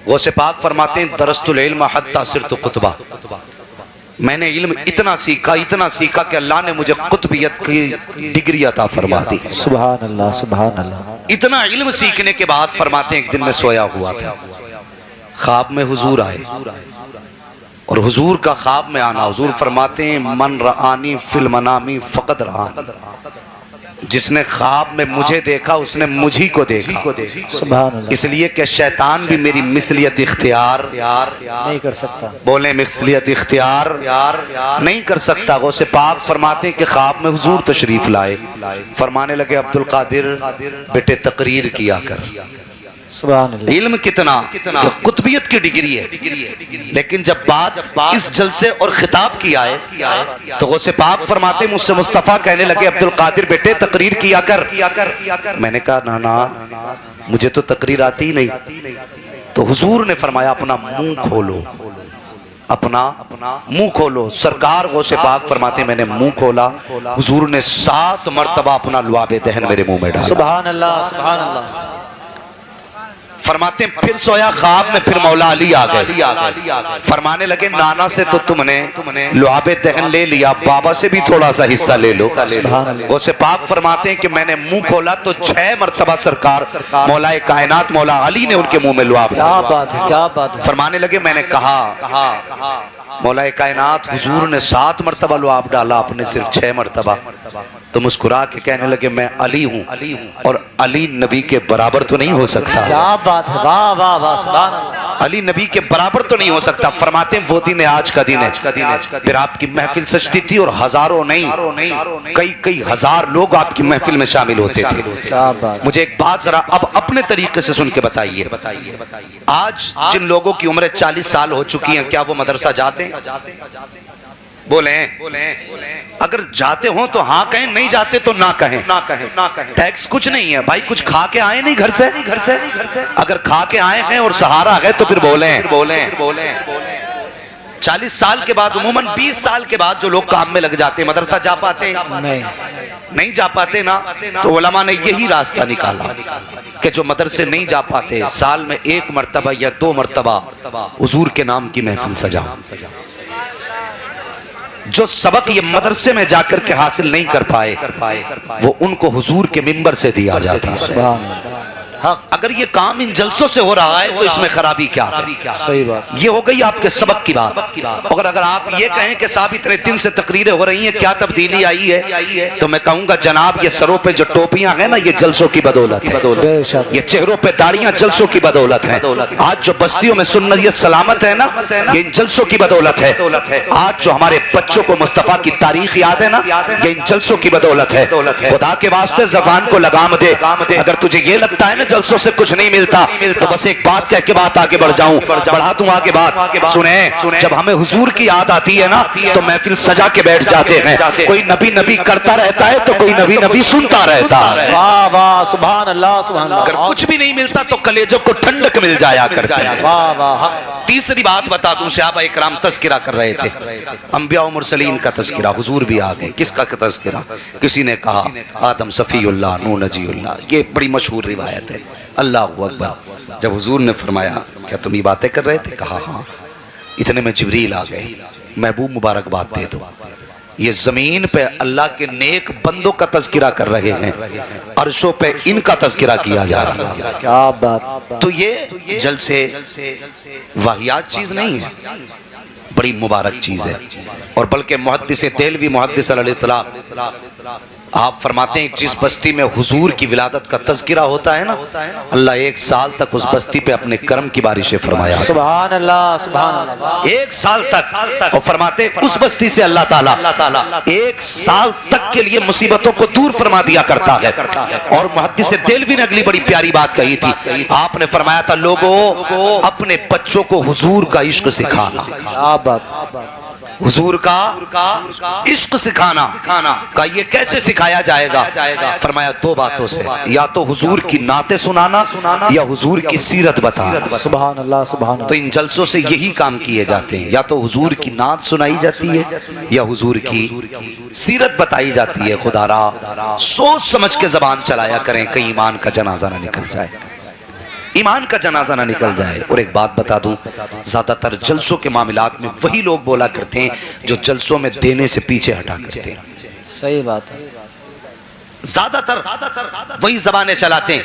गौसे पाक फरमाते हैं दरस्तुल इल्म हत्ता सिरतु कुतबा, मैंने इल्म इतना सीखा कि अल्लाह ने मुझे कुतबियत की डिग्री अता फरमा दी। सुभान अल्लाह, सुभान अल्लाह। इतना इल्म सीखने के बाद फरमाते हैं एक दिन मैं सोया हुआ था, ख्वाब में हुजूर आए और हुजूर का ख्वाब में आना, हुजूर फरमाते हैं मन रआनी फिल मनामी फकद रआनी, जिसने ख्वाब में मुझे देखा उसने मुझी को देखा। सुभान अल्लाह। इसलिए कि शैतान भी मेरी मिसलियत इख्तियार नहीं कर सकता। बोले मिसलियत इख्तियार नहीं कर सकता। गौसे पाक फरमाते हैं कि ख्वाब में हुजूर तशरीफ लाए, फरमाने लगे अब्दुल कादिर बेटे तकरीर किया कर। सुभान अल्लाह। इल्म कितना कुतबियत की डिग्री है, लेकिन जब बात इस जलसे और खिताब की आए तो गौसे पाक फरमाते मुझसे मुस्तफ़ा कहने लगे अब्दुल कादिर बेटे तकरीर किया कर। मैंने कहा ना मुझे तो तकरीर आती ही नहीं। तो हुजूर ने फरमाया अपना मुंह खोलो, अपना मुंह खोलो। सरकार गौसे पाक फरमाते मैंने मुंह खोला, हुजूर ने 7 मरतबा अपना लुआबे दहन मेरे मुंह में डाला। सुभान अल्लाह, सुभान अल्लाह। फरमाते फिर सोया, ख्वाब में फिर मौला अली आ गए, फरमाने लगे नाना से तो तुमने लुआबे दहन ले लिया, बाबा से भी थोड़ा सा हिस्सा ले लो। गौसे पाक फरमाते हैं कि मैंने मुंह खोला तो 6 मरतबा सरकार मौला कायनात मौला अली ने उनके मुंह में लुआब। क्या बात है, क्या बात है। फरमाने लगे मैंने कहा मौला कायनात हुजूर ने 7 मरतबा लुआब डाला, आपने सिर्फ 6 मरतबा। तो मुस्कुरा के कहने लगे मैं अली हूँ और अली नबी के बराबर तो नहीं हो सकता। क्या बात है, वाह वाह वाह, सुभान अल्लाह। अली नबी के बराबर तो नहीं हो सकता। फरमाते हैं वो दिन आज का दिन है। फिर आपकी महफिल सजती थी और हजारों नहीं कई हजार लोग आपकी महफिल में शामिल होते थे। क्या बात। मुझे एक बात जरा अब अपने तरीके से सुन के बताइए, आज जिन लोगों की उम्र 40 साल हो चुकी है, क्या वो मदरसा जाते हैं? बोले अगर जाते हो तो हाँ कहें, नहीं जाते तो ना कहें। टैक्स कुछ नहीं है भाई, कुछ खा के आए नहीं घर से। अगर खा के आए हैं और सहारा है तो फिर बोले। 40 साल के बाद उमूमन 20 साल के बाद जो लोग काम में लग जाते हैं, मदरसा जा पाते नहीं जा पाते ना, तो उलमा ने यही रास्ता निकाला कि जो मदरसे नहीं जा पाते साल में 1 मरतबा या 2 मरतबा हुजूर के नाम की महफिल सजाओ। जो सबक ये मदरसे में जाकर के हासिल नहीं कर पाए वो उनको हुजूर के मिंबर से दिया जाता है। अगर ये काम इन जलसों से हो रहा है तो इसमें खराबी क्या है? सही बात। ये हो गई आपके सबक की बात। अगर आप ये कहें कि साहब इतने दिन से तकरीरें हो रही हैं, क्या तब्दीली आई है, तो मैं कहूंगा जनाब ये सरों पे जो टोपियां हैं ना, ये जलसों की बदौलत है। ये चेहरों पे दाढ़ियां जलसों की बदौलत है। आज जो बस्तियों में सुन्नत सलामत है ना, ये इन जलसों की बदौलत है। आज जो हमारे बच्चों को मुस्तफा की तारीख याद है ना, ये इन जलसों की बदौलत है। खुदा के वास्ते ज़बान को लगाम दे। अगर तुझे ये लगता है ना जलसों से कुछ नहीं मिलता तो बस एक बात कह के बात आगे बढ़ जाऊं, बढ़ा दूं आगे बात। सुने, जब हमें हुजूर की याद आती है ना तो महफिल सजा के बैठ जाते हैं। कोई नबी करता रहता है तो कोई नबी सुनता रहता है। वाह वाह, सुभान अल्लाह, सुभान अल्लाह। अगर कुछ भी नहीं मिलता तो कलेजों को ठंडक मिल जाया करती है। वाह वाह। तीसरी बात बता दूं, सहाबा इकराम तज़किरा कर रहे थे, अंबिया और मुरसलीन का तज़किरा, हुजूर भी आ गए। किसका तज़किरा? किसी ने कहा आदम सफ़ीउल्लाह, नूह नजीउल्लाह। ये बड़ी मशहूर रिवायत है। अल्लाह अकबर। जब हुजूर ने फरमाया क्या तुम ये बातें कर रहे थे? कहा हाँ। इतने में जिब्रील आ गए, महबूब मुबारकबाद दे दो, ये जमीन पे अल्लाह के नेक बंदों का तज़किरा कर रहे हैं, अर्शों पे इनका तज़किरा किया जा रहा है। क्या बात। तो ये जलसे वाहियात चीज नहीं है, बड़ी मुबारक चीज है। और बल्कि मुहद्दिस देलवी मुहद्दिस अलैहिस्सलाम आप फरमाते हैं जिस बस्ती में हुजूर की विलादत का तज़किरा होता है ना, अल्लाह 1 साल तक उस बस्ती पे अपने करम की बारिशें फरमाया। सुभान अल्लाह, सुभान अल्लाह। 1 साल तक। और फरमाते उस बस्ती से अल्लाह ताला 1 साल तक के लिए मुसीबतों को दूर फरमा दिया करता है। और मुहद्दिस देलवी ने अगली बड़ी प्यारी बात कही थी, आपने फरमाया था लोगों अपने बच्चों को हुजूर का इश्क सिखाना। क्या बात। हुजूर का इश्क सिखाना का ये कैसे सिखाया जाएगा? फरमाया 2 बातों से, या तो हुजूर की नाते सुनाना या हुजूर की सीरत बताना। सुभान अल्लाह, सुभान अल्लाह। तो इन जलसों से यही काम किए जाते हैं, या तो हुजूर की नात सुनाई जाती है या हुजूर की सीरत बताई जाती है। खुदारा सोच समझ के जबान चलाया करें, कहीं ईमान का जनाजा ना निकल जाए। ईमान का जनाजा ना निकल जाए। और एक बात बता दूं, ज्यादातर जलसों के मामलात में वही लोग बोला करते हैं जो जलसों में देने से पीछे हटा करते हैं। सही बात है। ज्यादातर वही जबानें चलाते हैं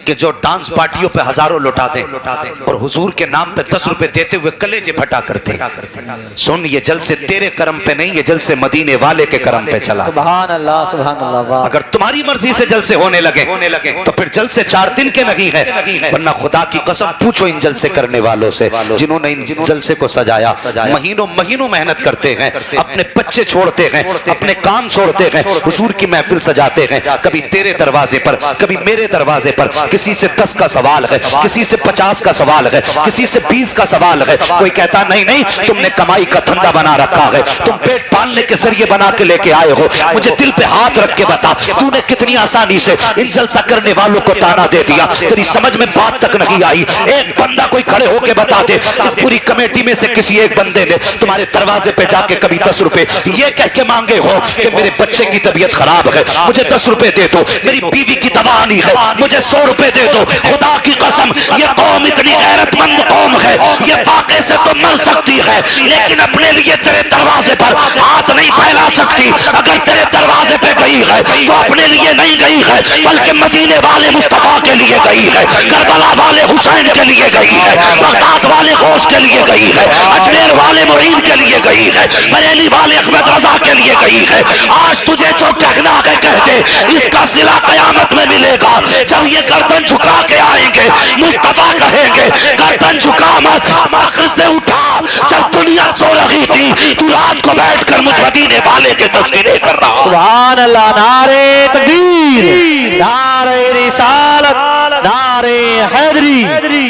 कि जो डांस पार्टियों पे हजारों लुटाते हैं और हुजूर के नाम पे 10 रुपए देते हुए कलेजे फटा करते हैं। सुन, ये जलसे तेरे करम पे नहीं, ये जलसे मदीने वाले के करम पे चला। सुभान अल्लाह, सुभान अल्लाह। वाह। अगर तुम्हारी मर्जी से जलसे होने लगे तो फिर जलसे 4 दिन के नहीं है, वरना खुदा की कसम पूछो इन जलसे करने वालों से जिन्होंने इन जलसे को सजाया। महीनों महीनों मेहनत करते हैं, अपने बच्चे छोड़ते हैं, अपने काम छोड़ते हैं, हुजूर की महफिल सजाते हैं। कभी तेरे दरवाजे पर, कभी मेरे दरवाजे पर, किसी से 10 का सवाल है, किसी से 50 का सवाल है, किसी से 20 का सवाल है। कोई कहता नहीं नहीं, तुमने कमाई का धंधा बना रखा है, तुम पेट पालने के जरिए बना के लेके आए हो। मुझे दिल पे हाथ रख के बता, तूने कितनी आसानी से इन जलसा करने वालों को ताना दे दिया। तेरी समझ में बात तक नहीं आई। एक बंदा कोई खड़े होके बता दे, इस पूरी कमेटी में से किसी एक बंदे ने तुम्हारे दरवाजे पे जाके कभी 10 रुपए ये कह के मांगे हो कि मेरे बच्चे की तबीयत खराब है, मुझे 10 रुपए दे दो, मेरी बीवी की दवा आनी है, मुझे 100 रुपए दे दो। खुदा की कसम, ये कौम इतनी गैरतमंद कौम है, ये वाकई से तो मर सकती है, लेकिन अपने लिए तेरे दरवाजे पर हाथ नहीं फैला सकती। अगर तेरे दरवाजे पे गई है तो अपने लिए नहीं गई है, बल्कि मदीने वाले मुस्तफा के लिए गई है, करबला वाले हुसैन के लिए गई है, बगदाद वाले गौस के लिए गई है, अजमेर वाले मुरीद के लिए गई है, बरेली वाले अहमद रजा के लिए गई है। आज तुझे जो कहना है कह दे, इसका सिला कयामत में मिलेगा। जब ये गर्दन झुका के आएंगे, मुस्तफा कहेंगे गर्दन झुका मत, फख्र से उठा। जब दुनिया सो रही थी, तू रात को बैठकर मुझ मदीने वाले के तस्वीरें कर रहा। सुभान अल्लाह। नारे तकबीर, नारे रिसालत, नारे हैदरी,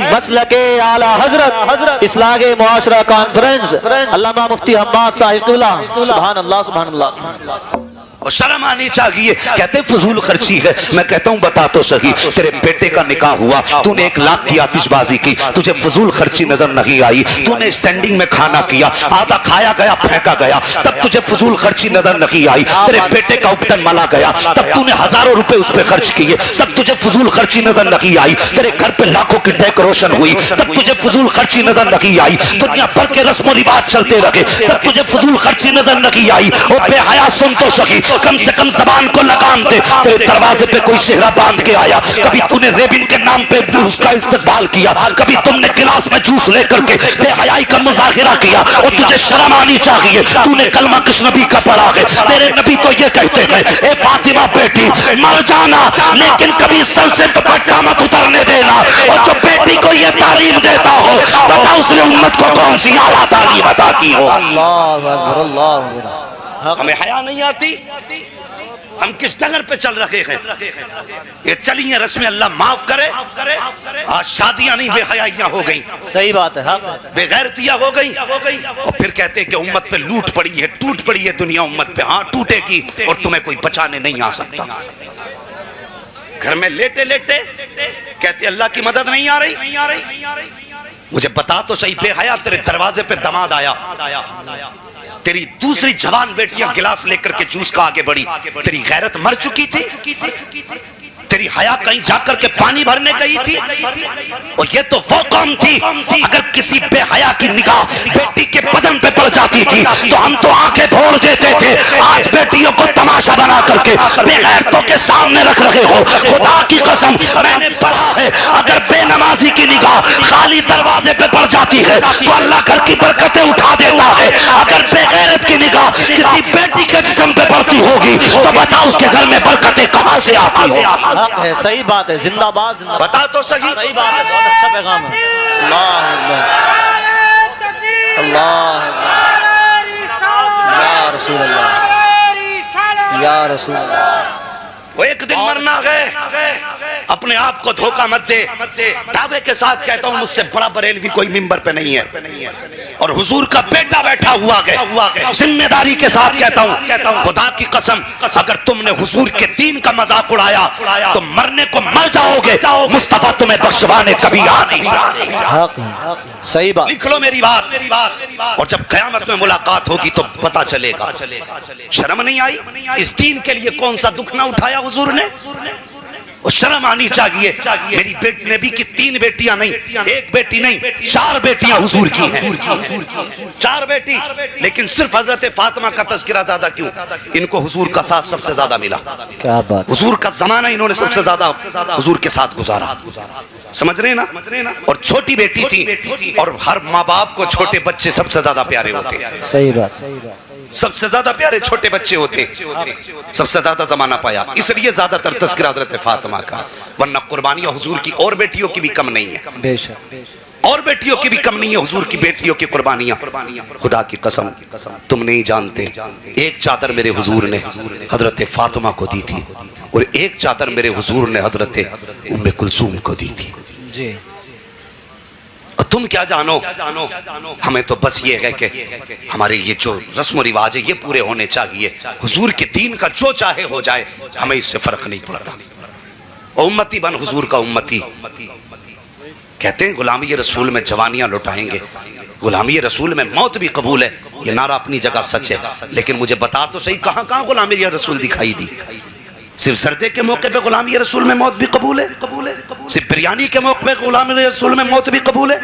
मसलके आला हजरत, इस्लागे मुआशरा कॉन्फ्रेंस, अल्लामा मुफ्ती हम्माद साहिब क़िबला। सुभान अल्लाह, सुभान अल्लाह। और शर्म आनी चाहिए। कहते फजूल खर्ची है। मैं कहता हूं बता तो सही, तेरे बेटे का निकाह हुआ, तूने 1 लाख की आतिशबाजी की, तुझे फजूल खर्ची नजर नहीं आई। तूने स्टैंडिंग में खाना किया, आधा खाया गया फेंका गया, तब तुझे फजूल खर्ची नजर नहीं आई। तेरे बेटे का उपटन मला गया, तब तूने हजारों रुपए उस पर खर्च किए, तब तुझे फजूल खर्ची नजर नहीं आई। तेरे घर पे लाखों की डेकोरेशन हुई, तब तुझे फजूल खर्ची नजर नहीं आई। दुनिया भर के रस्म रिवाज चलते रहे, तब तुझे फजूल खर्ची नजर नहीं आई। और बेहया सुन तो सही, कम से कम जबान को लगाम दे। तेरे दरवाजे पे कोई सेहरा बांध के आया, कभी तूने रेबिन के नाम पे उसका इस्तेमाल किया, कभी तुमने गिलास में जूस लेकर के बेहयाई का मुजाहिरा किया। और तुझे शर्म आनी चाहिए, तूने कलमा किस नबी का पढ़ा है? तेरे नबी तो ये कहते हैं, ए फातिमा बेटी मर जाना, लेकिन कभी सर से दुपट्टा मत उतरने देना। और जो बेटी को ये तालीम देता हो, बता उसने उम्मत को कौन सी आला तालीम अता की हो? अल्लाह अकबर, अल्लाह अकबर। हमें हया नहीं आती, हम किस डगर पे चल रहे हैं? ये चलिए रस्में, अल्लाह माफ करे। आज शादियां नहीं बेहयाइयां हो गई। सही बात है, हाँ। बेगैरतियां हो गई। और फिर कहते हैं कि उम्मत पे लूट पड़ी है, टूट पड़ी है दुनिया उम्मत पे। हाँ टूटेगी, और तुम्हें कोई बचाने नहीं आ सकता। घर में लेटे लेटे कहते अल्लाह की मदद नहीं आ रही। मुझे बता तो सही, बेहया तेरे दरवाजे पे दमाद आया, तेरी दूसरी जवान बेटियां गिलास लेकर के जूस का आगे बढ़ी, तेरी गैरत मर चुकी थी। तेरी हया कहीं जाकर के पानी भरने गई थी। और ये तो वो कौम थी, अगर किसी बेहया की निगाह बेटी के बदन पे पड़ जाती थी तो हम तो आंखें फोड़ देते थे। आज बेटियों को तमाशा बना करके बेगैरतों के सामने रख रहे हो। खुदा की कसम, मैंने पढ़ा है, अगर बेनमाजी की निगाह खाली दरवाजे पे पड़ जाती है तो अल्लाह घर की बरकतें उठा देता है। अगर बेगैरत की निगाह किसी बेटी के जिस्म पे पड़ती होगी तो बताओ उसके घर में बरकतें कहां से आती हो? है, सही बात है। जिंदाबाद, जिंदाबाद। बता तो सही। सही बात है, बहुत अच्छा पैगाम है। अल्लाह अल्लाह, अल्लाह या रसूल अल्लाह, या रसूल अल्लाह। वो एक दिन मरना है, अपने आप को धोखा मत दे। दावे के साथ कहता हूं, मुझसे बड़ा बरेलवी कोई मिंबर पे नहीं है। और हुजूर का बेटा बैठा हुआ है, जिम्मेदारी के साथ कहता हूं, खुदा की कसम, अगर तुमने हुजूर के दीन का मजाक उड़ाया तो मरने को मर जाओगे। मुस्तफा तुम्हें बख्शवाने कभी आ नहीं सकते। सही बात। लिख लो मेरी बात। और जब कयामत में मुलाकात होगी तो पता चलेगा। शर्म नहीं आई? इस दीन के लिए कौन सा दुख ना उठाया हुजूर ने? और शर्म आनी चाहिए। मेरी नबी की 3 बेटियां नहीं, 1 बेटी नहीं, 4 बेटियां हुजूर की हैं, 4 बेटी, लेकिन सिर्फ हजरत फातिमा का तज़किरा ज्यादा क्यों? इनको हुजूर का साथ सबसे ज्यादा मिला। क्या बात। हुजूर का जमाना इन्होंने सबसे ज्यादा हुजूर के साथ गुजारा, समझ रहे ना? और छोटी बेटी थी, और हर माँ बाप को छोटे बच्चे सबसे ज्यादा प्यारे होते हैं। सही बात। सबसे ज्यादा प्यारे छोटे बच्चे होते, सबसे ज्यादा जमाना पाया, इसलिए ज्यादातर तज़किरा हज़रत फातिमा का। वरना कुर्बानियां हुजूर की और बेटियों की भी कम नहीं है, बेशक और बेटियों की भी कम नहीं है हुजूर की बेटियों की कुर्बानियां। खुदा की कसम तुम नहीं जानते, एक चादर मेरे हुजूर ने हजरत फातिमा को दी थी, और एक चादर मेरे हुजूर ने हजरत उम्मे कुलसूम को दी थी जी। और तुम क्या जानो, हमें तो बस ये है कि हमारे ये जो रस्म रिवाज है ये पूरे होने चाहिए। हुजूर के दीन का जो चाहे हो जाए, हमें इससे फर्क नहीं पड़ता। उम्मती बन हुजूर का उम्मती। कहते हैं गुलामी रसूल में जवानियां लुटाएंगे, गुलामी रसूल में मौत भी कबूल है। ये नारा अपनी जगह सच है, लेकिन मुझे बता तो सही, कहां कहां गुलामी रसूल दिखाई दी? सिर्फ सर्दे के मौके पे गुलामी रसूल में मौत भी कबूल है, सिर्फ बिरयानी के मौके पे गुलामी रसूल में मौत भी कबूल है,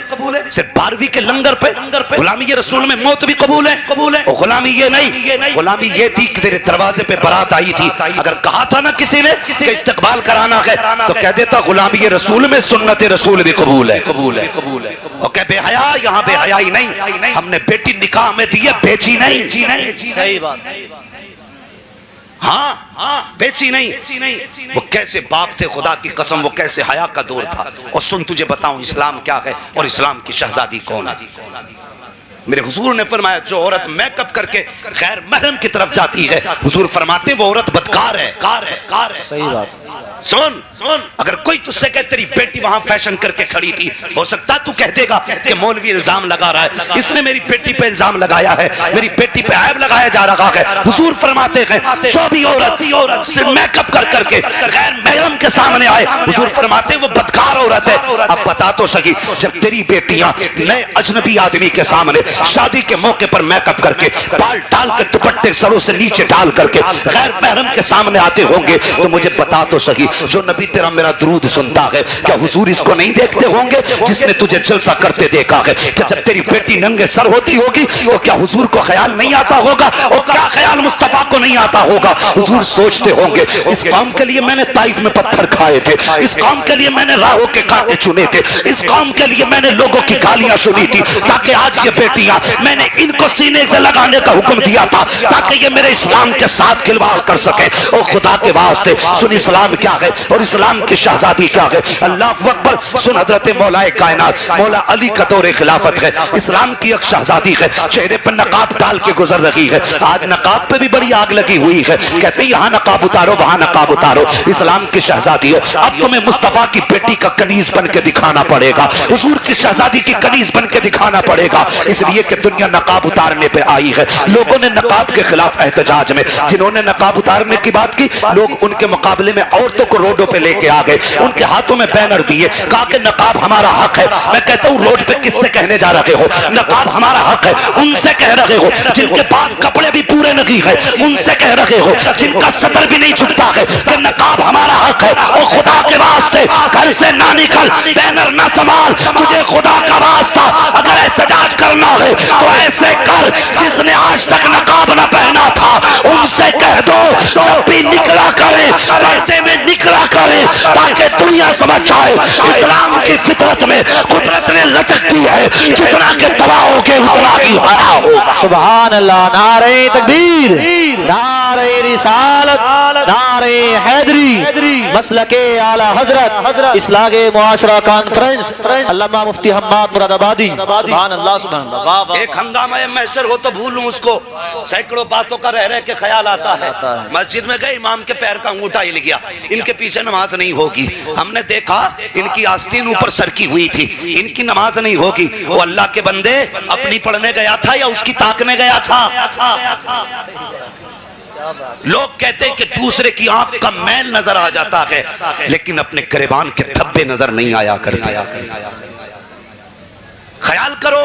सिर्फ 12वीं के लंगर पे गुलामी रसूल में मौत भी कबूल है। और गुलामी ये नहीं, गुलामी ये थी कि तेरे दरवाजे पे बारात आई थी, अगर कहा था ना किसी ने कि इस्तकबाल कराना है, तो कह देता गुलामी रसूल में सुन्नत रसूल भी कबूल है। और कह बेहया, यहाँ बेहयाई नहीं, हमने बेटी निकाह में दी है, बेची नहीं। सही बात। हाँ, बेची नहीं। वो कैसे बाप थे, खुदा की कसम, वो कैसे हया का दौर था। और सुन तुझे बताऊं इस्लाम क्या है और इस्लाम की शहजादी कौन है। मेरे हुजूर ने फरमाया जो औरत मेकअप करके गैर महरम की तरफ जाती है, हुजूर फरमाते वो औरत बदकार है। सही बात। सुन, अगर कोई तुझसे कहे तेरी बेटी वहां फैशन करके खड़ी थी, हो सकता तू कह देगा कि मौलवी इल्जाम लगा रहा है, इसने मेरी बेटी पे इल्जाम लगाया है, मेरी बेटी पे ऐब लगाया जा रहा है। हुजूर फरमाते हैं जो भी औरत से मेकअप कर करके गैर महरम के सामने आए, हुजूर फरमाते वो बदकार औरत है। अब बता तो सही, जब तेरी बेटियां नए अजनबी आदमी के सामने शादी के मौके पर मेकअप करके बाल डाल के दुपट्टे सरों से नीचे डाल करके गैर महरम के सामने आते होंगे, तो मुझे बता तो सही, जो नबी तेरा मेरा दुरूद सुनता है, क्या हुजूर इसको नहीं देखते होंगे जिसने तुझे जलसा करते देखा है? कि जब तेरी बेटी नंगे सर होती होगी तो क्या हुजूर को ख्याल नहीं आता होगा? और क्या ख्याल मुस्तफा को नहीं आता होगा? हुजूर सोचते होंगे इस काम के लिए मैंने ताइफ में पत्थर खाए थे, इस काम के लिए मैंने राहों के कांटे चुने थे, इस काम के लिए मैंने लोगों की गालियां सुनी थी, ताकि आज ये बेटियां, मैंने इनको सीने से लगाने का हुक्म दिया था ताकि ये मेरे इस्लाम के साथ खिलवाड़ कर सके। और खुदा के वास्ते सुन, इस्लाम क्या है और इस्लाम की शहजादी क्या है? अल्लाह अकबर। सुन, हजरत मौलाए कायनात मौला अली का दौरे खिलाफत है, इस्लाम की एक शहजादी है, चेहरे पर नकाब डाल के गुजर रही है। आज नकाब पे भी बड़ी आग लगी हुई है, कहते यहाँ नकाब उतारो, वहां नकाब उतारो, इस्लाम की शहजादी है। अब तुम्हें मुस्तफा की बेटी का कनीज बन के दिखाना पड़ेगा, हुजूर की शहजादी की कनीज बन के दिखाना पड़ेगा, इसलिए कि दुनिया नकाब उतारने पे आई है। लोगों ने नकाब के खिलाफ एहतजाज में, जिन्होंने नकाब उतारने की बात की, लोग उनके मुकाबले में औरतों को रोडों पे लेके आ गए, उनके हाथों में बैनर दिए, कहा कि नकाब हमारा हक है। मैं कहता हूँ रोड पे किससे कहने जा रहे हो नकाब हमारा हक है? उनसे कह रहे हो जिनके पास कपड़े भी पूरे नहीं है, उनसे कह रहे हो जिनका सतर भी नहीं छुटता है कि नकाब हमारा हक है। और खुदा के वास्ते घर से ना निकल, बैनर ना संभाल, तुझे खुदा का वास्ता अगर एहतजाज करना है तो ऐसे कर जिसने आज तक नकाब ना पहना था, उनसे कह दो जब भी निकला करे पर्दे में निकला करे, ताकि दुनिया समझ जाए इस्लाम की फितरत में कुदरत ने लचक दी है, जितना के तबाह होगे उतना ही हरा होगा। सुभान अल्लाह। नारे तकबीर, नारे रिसालत, नारे हैदरी, मसलके आला हजरत, इस्लागे मुआशरा कॉन्फ्रेंस, अल्लामा मुफ्ती हम्माद मुरादाबादी। सुभान अल्लाह, सुभान अल्लाह। एक हंगामा महशर हो तो भूलूं उसको, सैकड़ों बातों का रह के ख्याल आता है। मस्जिद में गए, इमाम के पैर का अंगूठा हिल गया, इनके पीछे नमाज नहीं होगी। हमने देखा इनकी आस्तीन ऊपर सरकी हुई थी, इनकी नमाज नहीं होगी। वो अल्लाह के बंदे अपनी पढ़ने गया था या उसकी ताकने गया था? लोग कहते हैं कि दूसरे की आंख का मैल नजर आ जाता है, लेकिन अपने गिरबान के धब्बे नजर नहीं आया करते। ख्याल करो,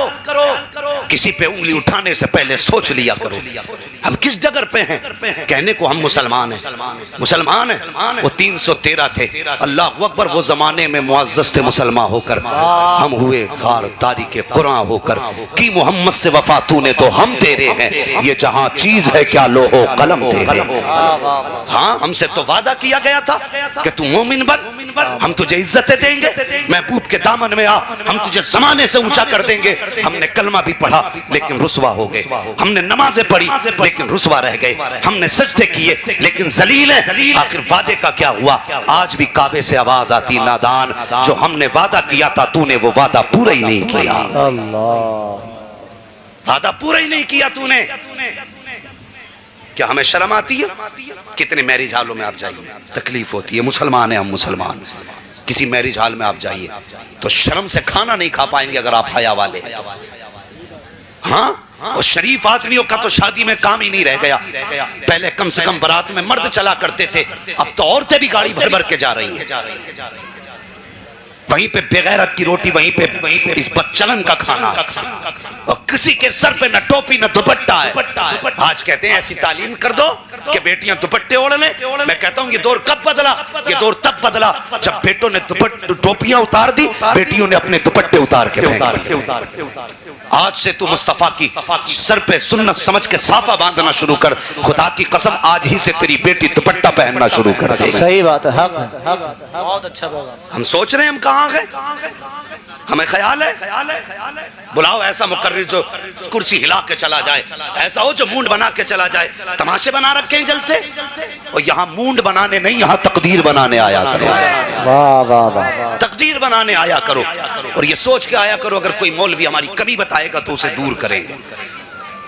किसी पे उंगली उठाने से पहले सोच लिया करो हम किस जगह पे हैं। कहने को हम मुसलमान हैं, मुसलमान हैं। वो 313 थे, अल्लाह अकबर। वो जमाने में मुअज़्ज़ज़ थे मुसलमान होकर, हम हुए खार तारीके कुरान होकर। की मोहम्मद से वफा तूने तो हम तेरे हैं, ये जहां चीज है क्या लोहो कलम तेरे। हाँ, हमसे तो वादा किया गया था कि तू मोमिन बन, हम तुझे इज्जतें देंगे, महबूब के दामन में आ, हम तुझे जमाने से ऊंचा कर देंगे। हमने कलमा भी पढ़ा लेकिन रुसवा हो गए, हमने नमाजें पढ़ी लेकिन रुसवा रह गए, हमने सजदे किए लेकिन जलील है। आखिर वादे का क्या हुआ? आज भी काबे से आवाज आती, नादान, जो हमने वादा किया था तूने वो वादा पूरा ही नहीं किया। वादा पूरा ही नहीं किया तूने। क्या हमें शर्म आती है? कितने मैरिज हालों में आप जाइए, तकलीफ होती है। मुसलमान है हम, मुसलमान। किसी मैरिज हाल में आप जाइए तो शर्म से खाना नहीं खा पाएंगे अगर आप हया वाले हैं। हाँ, और शरीफ आदमियों का तो शादी में काम ही नहीं रह गया। पहले कम से कम बारात में मर्द चला करते थे, अब तो औरतें भी गाड़ी भर भर के जा रही हैं। वहीं पे बेगैरत की रोटी, वहीं पे इस बदचलन का खाना, और किसी के सर पे न टोपी न दुपट्टा है। आज कहते हैं ऐसी तालीम कर दो कि बेटियां दुपट्टे ओढ़ लें। मैं कहता हूं ये दौर कब बदला? ये दौर तब बदला जब बेटों ने टोपियां उतार दी, बेटियों ने अपने दुपट्टे उतार के फेंक दिए। आज से तू मुस्तफा की सर पे सुन्नत समझ के साफा बांधना शुरू कर। खुदा की कसम आज ही से तेरी बेटी दुपट्टा पहनना शुरू कर दे। सही बात है, बहुत अच्छा बात। हम सोच रहे हैं हम कहाँ गए, हमें ख्याल है बुलाओ ऐसा मुकर्रिर जो कुर्सी हिला के चला जाए, ऐसा हो जो मूंड बना के चला जाए। तमाशे बना रखे हैं जलसे, और यहाँ मूंड बनाने नहीं, यहाँ तकदीर बनाने आया करो। वाह वाह वाह, तकदीर बनाने आया करो, और ये सोच के आया करो अगर कोई मौलवी हमारी कमी बताएगा तो उसे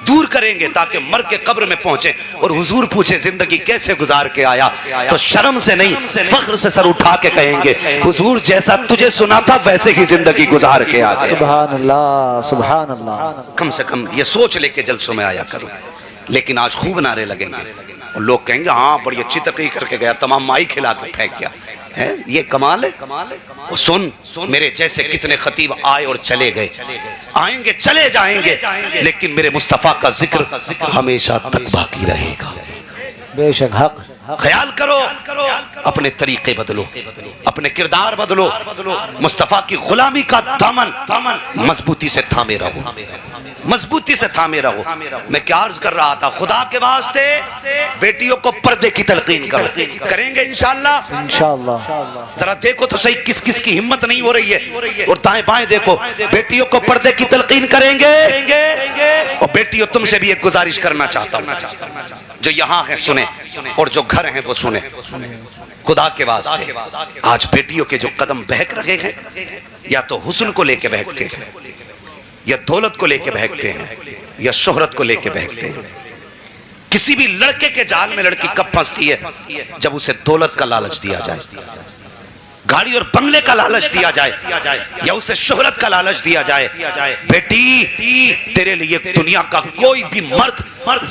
दूर करेंगे ताकि मर के कब्र में पहुंचे और हुजूर पूछे जिंदगी कैसे गुजार के आया, तो शर्म से नहीं फख्र से सर उठा के कहेंगे हुजूर जैसा तुझे सुना था वैसे ही जिंदगी गुजार के आ गए। सुभान अल्लाह, सुभान अल्लाह। कम से कम ये सोच लेके जलसों में आया करो। लेकिन आज खूब नारे लगेंगे और लोग कहेंगे हाँ बड़ी अच्छी तकरीर करके गया, तमाम माई खिला के फेंक गया है। ये कमाल है। सुन, मेरे जैसे कितने खतीब आए और चले गए, आएंगे चले जाएंगे, लेकिन मेरे मुस्तफा का जिक्र हमेशा तक बाकी रहेगा। बेशक हक। ख्याल करो, अपने तरीके बदलो, अपने किरदार बदलो, मुस्तफा की गुलामी का दामन मजबूती से थामे रहो, मजबूती से थामे रहो। मैं क्या अर्ज कर रहा था, खुदा के वास्ते बेटियों को पर्दे की तलकीन करेंगे इंशाअल्लाह। जरा देखो तो सही किस किस की हिम्मत नहीं हो रही है, और दाएं बाएं देखो, बेटियों को पर्दे की तलकीन करेंगे। और बेटियों तुमसे भी एक गुजारिश करना चाहता हूँ, जो यहाँ है सुने और जो घर हैं वो सुने। खुदा के वास्ते आज बेटियों के जो कदम बहक रहे हैं, या तो हुस्न को लेके बहकते हैं, या दौलत को लेके बहकते हैं, या शोहरत को लेके बहकते हैं। किसी भी लड़के के जाल में लड़की कब फंसती है? जब उसे दौलत का लालच दिया जाए, गाड़ी और बंगले का लालच दिया जाए, या उसे शोहरत का लालच दिया जाए। बेटी तेरे लिए दुनिया का कोई भी मर्द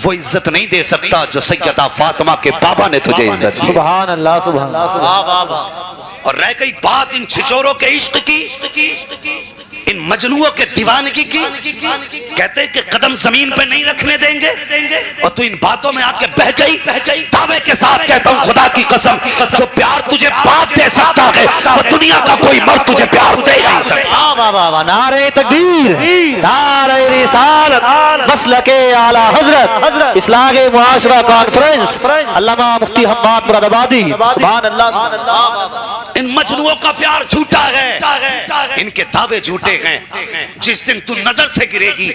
वो इज्जत नहीं दे सकता जो सैयदा फातिमा के बाबा ने तुझे इज्जत दी। सुभान अल्लाह, सुभान अल्लाह। और रह गई बात इन छिचोरों के इश्क की, इन मजनुओं के दीवानगी की, कहते हैं कि कदम जमीन पे नहीं रखने देंगे, और तू इन बातों में आके बह गई। दावे के साथ कहता हूँ खुदा की कसम, जो प्यार तुझे बात दे सकता है वो दुनिया का कोई मर्द तुझे प्यार दे नहीं सकता। नारे तकबीर, नारे रिसालत, मसलके आला हजरत, इस्लागे मुआशरा कॉन्फ्रेंस, अल्लामा मुफ्ती हम्माद मुरादाबादी। सुभान अल्लाह, सुभान अल्लाह। इन मजनुओं का प्यार झूठा है, इनके दावे झूठे हैं। जिस दिन तू नजर से गिरेगी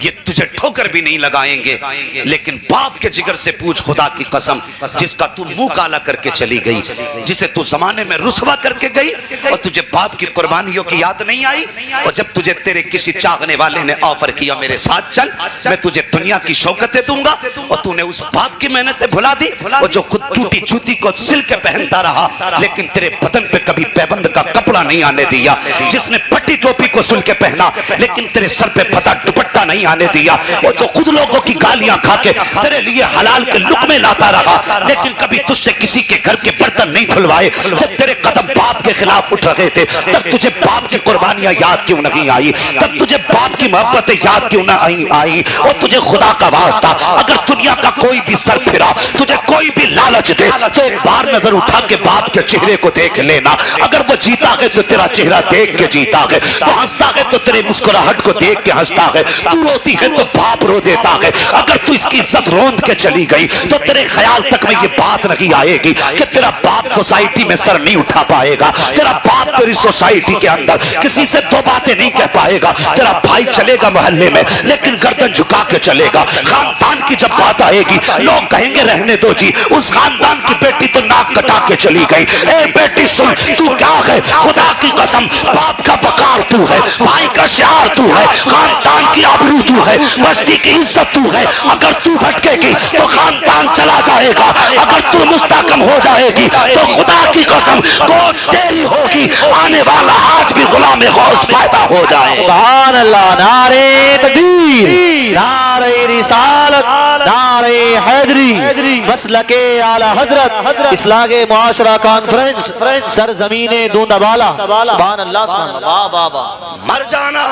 ये तुझे ठोकर भी नहीं लगाएंगे। लेकिन बाप के जिगर से पूछ खुदा की कसम, जिसका तू मुंह काला करके चली गई, जिसे तू जमाने में रुसवा करके गई, और तुझे बाप की कुर्बानियों की याद नहीं आई। और जब तुझे तेरे किसी चाहने वाले ने ऑफर किया मेरे साथ चल, मैं तुझे दुनिया की शौकतें दूंगा, और तूने उस बाप की मेहनतें भुला दी, और जो खुद टूटी जूती को सिल के पहनता रहा, लेकिन तेरे बदन पे कभी पैबंद का कपड़ा नहीं आने दिया, जिसने पट्टी टोपी को सुल खोल के पहना, लेकिन तेरे सर पे पता दुपट्टा नहीं आने दिया। और जो खुद लोगों की गालियां खा के तेरे लिए हलाल के लुक़्मे लाता रहा, लेकिन कभी तुझसे किसी के घर के बर्तन नहीं धुलवाए। जब तेरे कदम बाप के खिलाफ उठ रहे थे, तब तुझे बाप की कुर्बानियां याद क्यों नहीं आई? तब तुझे बाप की मोहब्बतें याद क्यों नहीं आई? और तुझे खुदा का वास्ता, अगर दुनिया का कोई भी सर फिरा, तुझे कोई भी लालच दे, तो एक बार नजर उठा के बाप के चेहरे को देख लेना। अगर वो जीता है तो तेरा चेहरा देख के जीता है, वो हंसता है तो तेरे मुस्कुराहट को देख के हंसता है, तू रोती है तो बाप रो देता है। अगर तू इसकी इज्जत रोंद के चली गई तो तेरे ख्याल तक में ये बात नहीं आएगी कि तेरा बाप सोसाइटी में सर नहीं उठा पाएगा, तेरा बाप तेरी सोसाइटी के अंदर किसी से दो बातें नहीं कह पाएगा। तेरा भाई चलेगा मोहल्ले में, लेकिन गर्दन झुका के चलेगा। खानदान की जब बात आएगी, लोग कहेंगे रहने दो जी, उस खानदान की बेटी तो नाक कटा के चली गई। ए बेटी सुन, तू क्या है? खुदा की कसम, बाप का वकार तू है, भाई का शियार तू है, खानदान की आबरू तू है, बस्ती की इज्जत तू है। अगर तू भटकेगी तो खानदान चला जाएगा, अगर तू मुस्तहकम हो जाएगी तो खुदा की कसम बहुत देरी होगी, आने वाला आज भी गुलाम गौस पैदा हो जाए। सुभान अल्लाह। नारे तकबीर, नारे रिसालत, नारे हैदरी, मसलके आला हजरत, इस्लागे मुआशरा कॉन्फ्रेंस, सरजमीने दूंदाबाला। सुभान अल्लाह, सुभान अल्लाह, वाह वाह वाह। मर जाना,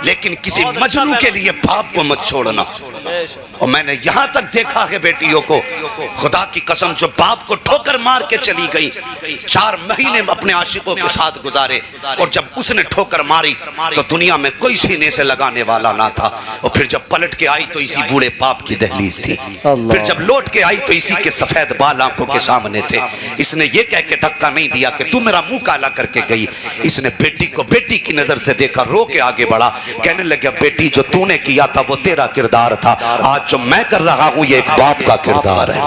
लेकिन किसी मजनू के लिए बाप को मत छोड़ना। और मैंने यहां तक देखा है बेटियों को, खुदा की कसम, जो बाप को ठोकर मार के चली गई, 4 महीने अपने आशिकों के साथ गुजारे, और जब उसने ठोकर मारी तो दुनिया में कोई सीने से लगाने वाला ना था। और फिर जब पलट के आई तो इसी बूढ़े बाप की दहलीज थी, फिर जब लौट के आई तो इसी के सफेद बाल आंखों के सामने थे। इसने ये कह के धक्का नहीं दिया कि तू मेरा मुंह काला करके गई। इसने बेटी को बेटी की नजर से देखा, रो के आगे बढ़ा, कहने लगा बेटी जो तूने किया था वो तेरा किरदार था, आज जो मैं कर रहा हूं ये एक बाप का किरदार है।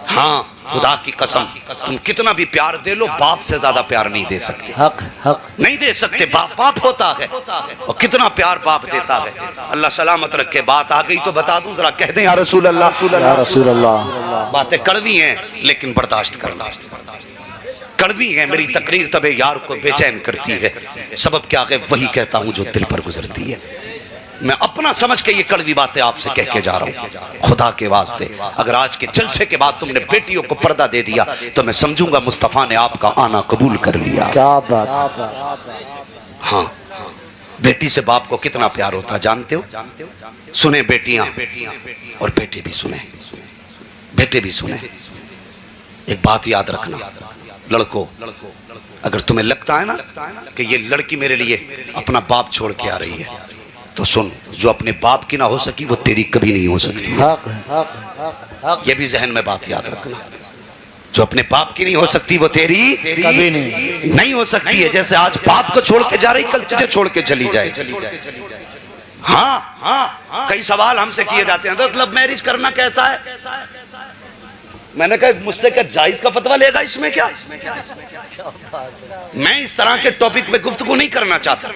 हाँ, खुदा की कसम, तुम कितना भी प्यार दे लो, बाप से ज्यादा प्यार नहीं दे सकते। हक हक नहीं दे सकते। बाप बाप होता है, और कितना प्यार बाप देता है। अल्लाह सलामत रखे। बात आ गई तो बता दूं, जरा कह दें या रसूल अल्लाह। या रसूल अल्लाह। बातें कड़वी हैं लेकिन बर्दाश्त करना। कड़वी है मेरी तकरीर, तबे यार को बेचैन करती है। सबब क्या है? वही कहता हूं जो दिल पर गुजरती है। मैं अपना समझ के ये कड़वी बातें आपसे कह के जा रहा हूं, खुदा के वास्ते। अगर आज के जलसे के बाद तुमने बेटियों को पर्दा दे दिया तो मैं समझूंगा मुस्तफा ने आपका आना कबूल कर लिया। क्या बात। हाँ, बेटी से बाप को कितना प्यार होता है जानते हो? सुने बेटियां और बेटे भी सुने, बेटे भी सुने। एक बात याद रखना, लड़कों, अगर तुम्हें लगता है ना कि ये लड़की मेरे लिए अपना बाप छोड़ के आ रही है, तो सुन, जो अपने बाप की ना हो सकी वो तेरी कभी नहीं हो सकती। ये भी जहन में बात याद रखना, जो अपने बाप की नहीं हो सकती वो तेरी कभी नहीं हो सकती है। जैसे आज बाप को छोड़ के जा रही, कल तुझे छोड़ के चली जाए। हाँ, कई सवाल हमसे किए जाते हैं, मतलब मैरिज करना कैसा है? मैंने कहा मुझसे क्या जायज का फतवा लेगा इसमें? क्या मैं इस तरह के टॉपिक पे गुफ्तगू नहीं करना चाहता,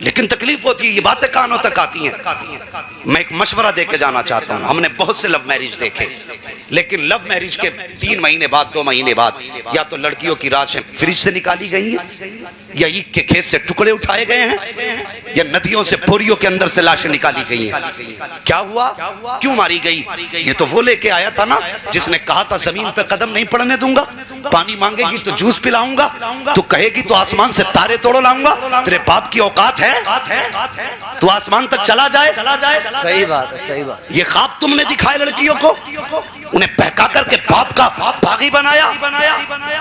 लेकिन तकलीफ होती है, ये बातें कानों तक आती हैं। मैं एक मशवरा दे के जाना चाहता हूं। हमने बहुत से लव मैरिज देखे, लेकिन लव मैरिज के 3 महीने बाद, 2 महीने बाद, या तो लड़कियों की लाशें फ्रिज से निकाली गई हैं, या ईख के खेत से टुकड़े उठाए गए हैं, या नदियों से बोरियों के अंदर से लाशें निकाली गई हैं। क्या हुआ? क्यों मारी गई? ये तो वो लेके आया था ना जिसने कहा था जमीन पे कदम नहीं पड़ने दूंगा, पानी मांगेगी तो जूस पिलाऊंगा, तो कहेगी तो आसमान से तारे तोड़ लाऊंगा। तेरे बाप की औकात है तो आसमान तक चला जाए? सही बात है, सही बात। ये ख्वाब तुमने दिखाए लड़कियों को, उन्हें बहका करके बाप का बागी बनाया।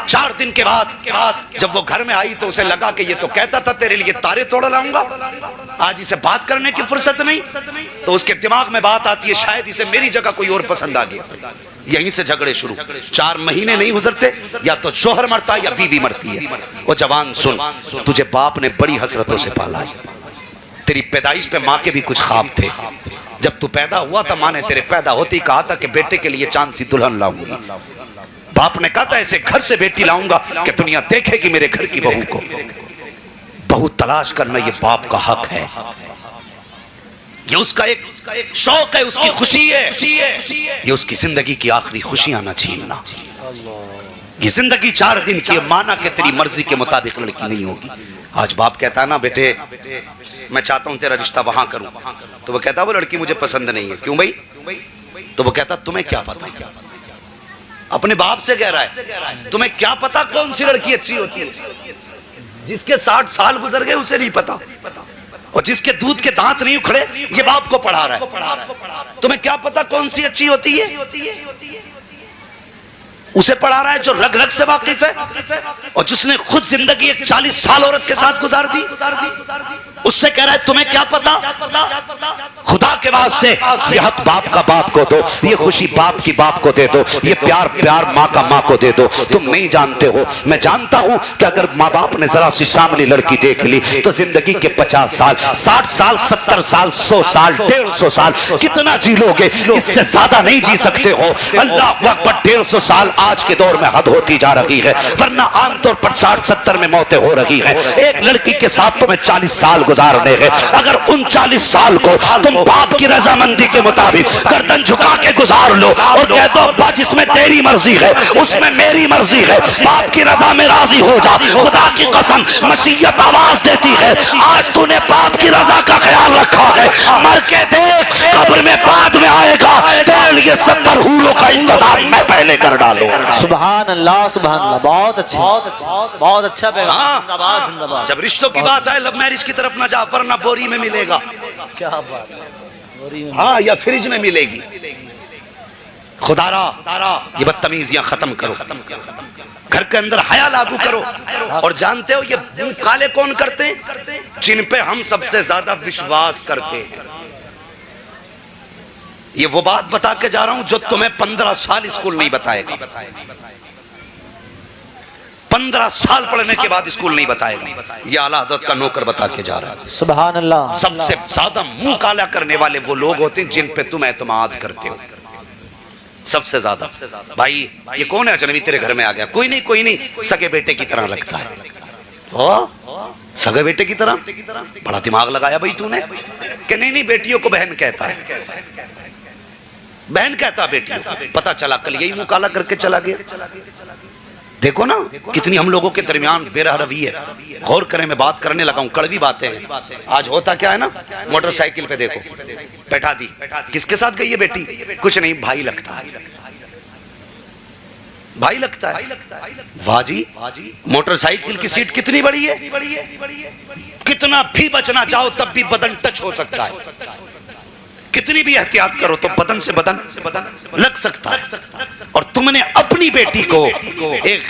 4 दिन के बाद जब वो घर में आई तो उसे लगा कि ये तो कहता था तेरे लिए तारे तोड़ लाऊंगा, आज इसे बात करने की फुर्सत नहीं। तो उसके दिमाग में बात आती है शायद इसे मेरी जगह कोई और पसंद आ गया। यहीं से झगड़े शुरू। 4 महीने नहीं गुजरते, या तो शोहर मरता है या बीवी मरती है। वो जवान सुन, तुझे बाप ने बड़ी हसरतों से पाला है। तेरी पैदाइश पे माँ के भी कुछ ख्वाब थे। जब तू पैदा हुआ था, माँ ने तेरे पैदा होते ही कहा था कि बेटे के लिए चांद सी दुल्हन लाऊंगी। बाप ने कहा था ऐसे घर से बेटी लाऊंगा कि दुनिया देखेगी मेरे घर की बहू को। बहू तलाश करना ये बाप का हक है, ये उसका एक शौक है, उसकी खुशी है। ये उसकी जिंदगी की आखिरी खुशियां ना छीनना। ये जिंदगी 4 दिन की, माना कि तेरी मर्जी के मुताबिक लड़की नहीं होगी, आज बाप कहता है ना बेटे मैं चाहता हूं तेरा रिश्ता वहां करूं, तो वो कहता है वो लड़की मुझे पसंद नहीं है। क्यों भाई? तो वो कहता तुम्हें क्या पता, अपने बाप से कह रहा है तुम्हें क्या पता कौन सी लड़की अच्छी होती है? जिसके 60 साल गुजर गए उसे नहीं पता, और जिसके दूध के दांत नहीं उखड़े ये बाप को पढ़ा रहा है। तुम्हें क्या पता कौन सी अच्छी होती है? उसे पढ़ा रहा है जो रग रग से वाकिफ है, और जिसने खुद जिंदगी एक 40 साल औरत के साथ गुजार दी, उससे कह रहा है तुम्हें क्या पता? खुदा के वास्ते ये हक बाप का बाप को दो, ये खुशी बाप की बाप को दे दो, ये प्यार प्यार माँ का माँ को दे दो। तुम नहीं जानते हो, मैं जानता हूं कि अगर माँ बाप ने जरा सी सामने लड़की देख ली तो जिंदगी के 50 साल 60 साल 70 साल 100 साल 150 साल कितना जी लोगे, इससे ज्यादा नहीं जी सकते हो। अल्लाह अकबर, 150 साल आज के दौर में हद होती जा रही है, वरना आमतौर पर 60-70 में मौतें हो रही है। एक लड़की के साथ तुम्हें 40 साल गुजारने हैं, अगर उन 40 साल को तुम बाप की रजामंदी के मुताबिक गर्दन झुका के गुजार लो और कह दो अब्बा जिसमें तेरी मर्जी है उसमें मेरी मर्जी है, बाप की रजा में राजी हो जा। खुदा की कसम मसीहत आवाज देती है आज तूने बाप की रजा का ख्याल रखा है, मर के देख कब्र में बाद में आएगा, तेरे लिए 70 हूरों का इंतजाम मैं पहले कर डालूंगा। सुभान अल्लाह सुभान अल्लाह, बहुत अच्छा बहुत अच्छा पैगाम। हाँ, जिंदाबाद। जब रिश्तों की बात आए लव मैरिज की तरफ ना जा, वरना बोरी में मिलेगा। क्या बात है, हाँ, या फ्रिज में मिलेगी। खुदारा ये बदतमीजियां खत्म करो, घर के अंदर हया लागू करो। और जानते हो ये मुंह काले कौन करते हैं? जिन पे हम सबसे ज्यादा विश्वास करते हैं। ये वो बात बता के जा रहा हूं जो तुम्हें 15 साल स्कूल नहीं बताएगा, 15 साल पढ़ने के बाद स्कूल नहीं बताएगा। ये आला हज़रत का नौकर बता के जा रहा है। सुभान अल्लाह। सबसे ज्यादा मुंह काला करने वाले वो लोग होते हैं जिन पे तुम एतमाद करते हो सबसे ज्यादा। भाई ये कौन है अजनबी तेरे घर में आ गया? कोई नहीं, सगे बेटे की तरह लगता है। सगे बेटे की तरह? बड़ा दिमाग लगाया भाई तूने कि नहीं बेटियों को बहन कहता है, बहन कहता बेटियों को। पता चला कल यही मुंह काला करके चला गया। देखो ना कितनी हम लोगों के दरमियान बेरहरवी है। गौर करें, मैं बात करने लगा हूं, कड़वी बातें हैं। आज होता क्या है ना, मोटरसाइकिल पे देखो बैठा दी, किसके साथ गई है बेटी? कुछ नहीं, भाई लगता है, भाई लगता है। वाह जी, मोटरसाइकिल की सीट कितनी बड़ी है, कितना भी बचना चाहो तब भी बदन टच हो सकता है। कितनी भी एहतियात करो तो बदन से बदन लग सकता है। और तुमने अपनी बेटी को एक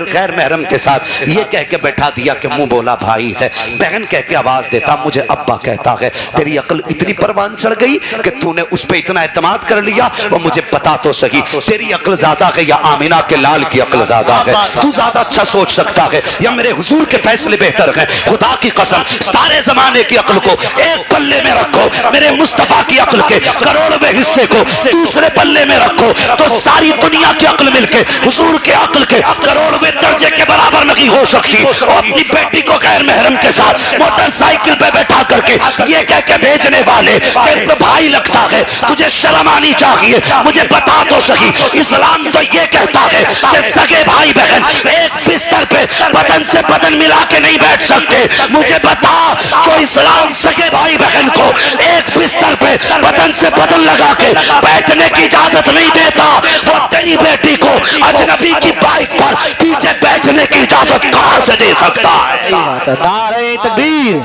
गैर महरम के साथ ये कह के बैठा दिया कि मुंह बोला भाई है, बहन कह के आवाज देता मुझे अब्बा कहता है। तेरी अक्ल इतनी परवान चढ़ गई कि तूने उस पे इतना एतमाद कर लिया। और मुझे बता तो सही, तेरी अक्ल ज्यादा है या आमिना के लाल की अक्ल ज्यादा है? तू ज्यादा अच्छा सोच सकता है या मेरे हुजूर के फैसले बेहतर हैं? खुदा की कसम सारे जमाने की अक्ल को एक पल्ले में रखो, मेरे मुस्तफा की अक्ल के करोड़वें हिस्से को दूसरे पल्ले में रखो, तो सारी दुनिया की अक्ल मिलके हुजूर के अक्ल के करोड़वें दर्जे के बराबर नहीं हो सकती। और अपनी बेटी को गैर महरम के साथ मोटरसाइकिल पे बैठा करके ये कह के भेजने वाले कि भाई लगता है, तुझे शर्म आनी चाहिए। मुझे बता तो सही, इस्लाम तो ये कहता है कि सगे भाई बहन एक बिस्तर पे बदन से बदन मिला के नहीं बैठ सकते। मुझे बता, जो इस्लाम सगे भाई बहन को एक बिस्तर पे बदन से बदन लगा के बैठने की इजाजत नहीं देता, वो तेरी बेटी को अजनबी की बाइक पर पीछे बैठने की इजाजत कहां से दे सकता है? नारे तकबीर,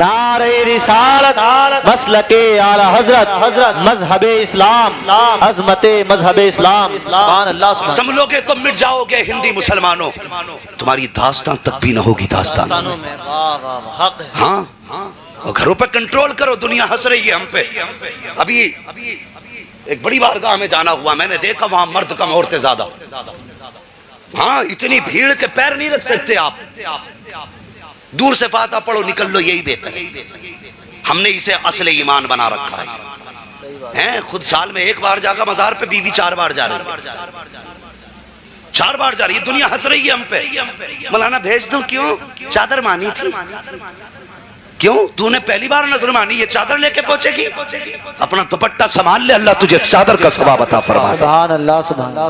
नारे रिसालत, मसलके आला हजरत, मजहबे इस्लाम, अजमते मजहबे इस्लाम। सुभान अल्लाह। समझ लोगे तो मिट जाओगे हिंदी मुसलमानों, तुम्हारी दास्तान तक भी न होगी दास्तानों में। हाँ, और घरों पे कंट्रोल करो, दुनिया हंस रही है हम पे। अभी एक बड़ी बारगाह में जाना हुआ, मैंने देखा वहां मर्द कम औरतें ज्यादा। हाँ, इतनी भीड़ के पैर नहीं रख सकते आप। दूर से फाता पढ़ो निकल लो, यही बेहतर है। हमने इसे असले ईमान बना रखा है। खुद साल में एक बार जागा मजार पे, बीवी 4 बार जा रही है, 4 बार जा रही है। दुनिया हंस रही है हम पे। मौलाना भेज दूं? क्यों? चादर मानी थी। क्यों? तूने पहली बार नजर मानी, ये चादर लेके पहुंचेगी? अपना दुपट्टा संभाल ले, अल्लाह तुझे चादर का सवाब अता फरमा दे। सुभान अल्लाह, सुभान अल्लाह।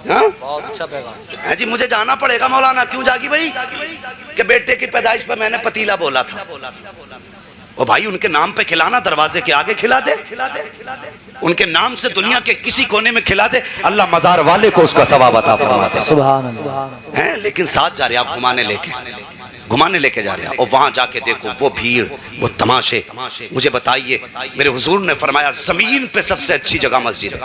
हाँ? बहुत अच्छा पैगाम है जी, मुझे जाना पड़ेगा मौलाना। क्यों जागी भाई? कि बेटे की पैदाइश पर मैंने पतीला बोला था। ओ भाई, उनके नाम पे खिलाना, दरवाजे के आगे खिला दे, उनके नाम से दुनिया के किसी कोने में खिला दे, अल्लाह मजार वाले को उसका सवाब अता फरमा दे। सुभान अल्लाह। हैं? लेकिन साथ जा रहे आप घुमाने लेके जा रहे हैं, और वहां जाके देखो वो भीड़, वो तमाशे। मुझे बताइए, मेरे हुजूर ने फरमाया जमीन पे सबसे अच्छी जगह मस्जिद है।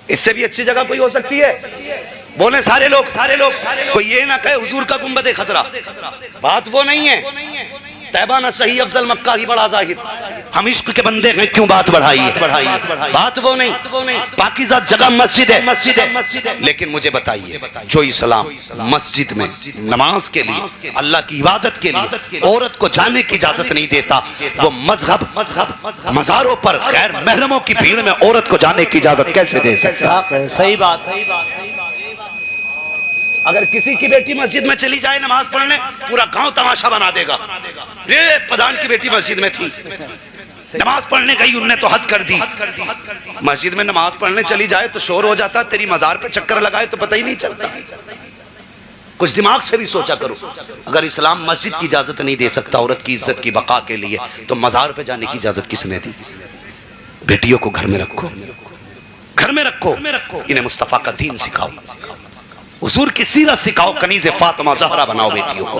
इससे भी अच्छी जगह कोई हो सकती है? बोले सारे लोग। कोई ये ना कहे हुजूर का गुंबद खजरा। बात वो नहीं है। तैबा ना सही अफजल मक्का ही बड़ा जाहिद। हम इश्क के बंदे हैं, क्यों बात बढ़ाई है? बात वो नहीं। पाकीज़ा जगह मस्जिद है। लेकिन मुझे बताइए, जो इस्लाम मस्जिद में नमाज के लिए, अल्लाह की इबादत के लिए औरत को जाने की इजाजत नहीं देता, वो मजहब मज़ारों पर गैर महरमों की भीड़ में औरत को जाने की इजाजत कैसे दे सकता? सही बात। अगर किसी की बेटी मस्जिद में चली जाए नमाज पढ़ने, पूरा गांव तमाशा बना देगा। ये प्रधान की बेटी मस्जिद में थी, नमाज पढ़ने गई, उनने तो हद कर दी। मस्जिद में नमाज पढ़ने चली जाए तो शोर हो जाता, तेरी मजार पे चक्कर लगाए तो पता ही नहीं चलता। कुछ दिमाग से भी सोचा करो। अगर इस्लाम मस्जिद की इजाजत नहीं दे सकता औरत की इज्जत की बका के लिए, तो मजार पे जाने की इजाजत किसने दी? बेटियों को घर में रखो, इन्हें मुस्तफा का दीन सिखाओ, हुजूर की सीरत सिखाओ, कनीज़े फातिमा ज़हरा बनाओ बेटियों को।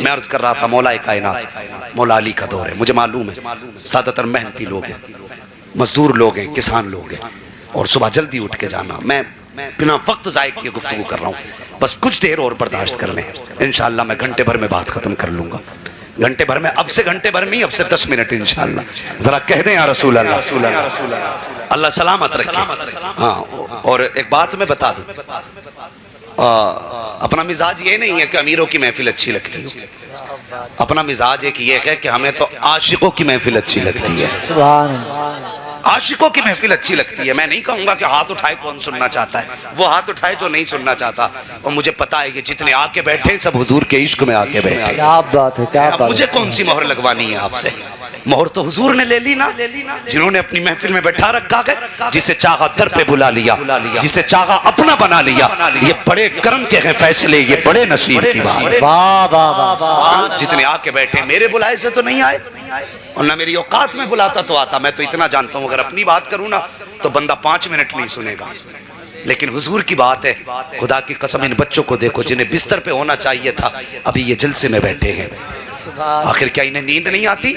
मैं अर्ज कर रहा था, मौला कायनात, मौला अली का दौर है। मुझे मालूम है ज़्यादातर मेहनती लोग हैं, मजदूर लोग हैं, किसान लोग हैं, और सुबह जल्दी उठ के जाना। मैं बिना वक्त ज़ाय किए गुफ्तगू कर रहा हूँ, बस कुछ देर और बर्दाश्त कर लें। इंशाअल्लाह मैं घंटे भर में बात खत्म कर लूँगा। घंटे भर में, अब से घंटे भर में, अब से 10 मिनट इंशाअल्लाह। जरा कह दें या रसूल अल्लाह, अल्लाह सलामत रखे। हाँ, और एक बात मैं बता दूं, अपना मिजाज ये नहीं है कि अमीरों की महफिल अच्छी लगती है। अपना मिजाज एक ये है कि हमें तो आशिकों की महफिल अच्छी लगती है। सुभान अल्लाह। आशिकों की महफिल अच्छी लगती है। मैं नहीं कहूंगा कि हाथ उठाए कौन सुनना चाहता है, वो हाथ उठाए जो नहीं सुनना चाहता। और मुझे पता है कि जितने आके बैठे सब हुजूर के इश्क में आके बैठे। क्या बात है, क्या बात है। मुझे कौन सी मोहर लगवानी है आपसे? मोहर तो हुजूर ने ले ली ना, जिन्होंने अपनी महफिल में बैठा रखा है, जिसे चाहा दर पे बुला लिया, जिसे चाहा अपना बना लिया। ये बड़े कर्म के हैं फैसले, ये बड़े नसीब की बात है। वाह वाह वाह। जितने आके बैठे, मेरे बुलाए से तो नहीं आए, और ना मेरी औकात में बुलाता तो आता। मैं तो इतना जानता हूं, अगर अपनी बात करूं ना तो बंदा 5 मिनट नहीं सुनेगा। लेकिन हुजूर की बात है, खुदा की कसम, इन बच्चों को देखो जिन्हें बिस्तर पे होना चाहिए था, अभी ये जलसे में बैठे हैं। आखिर क्या इन्हें नींद नहीं आती?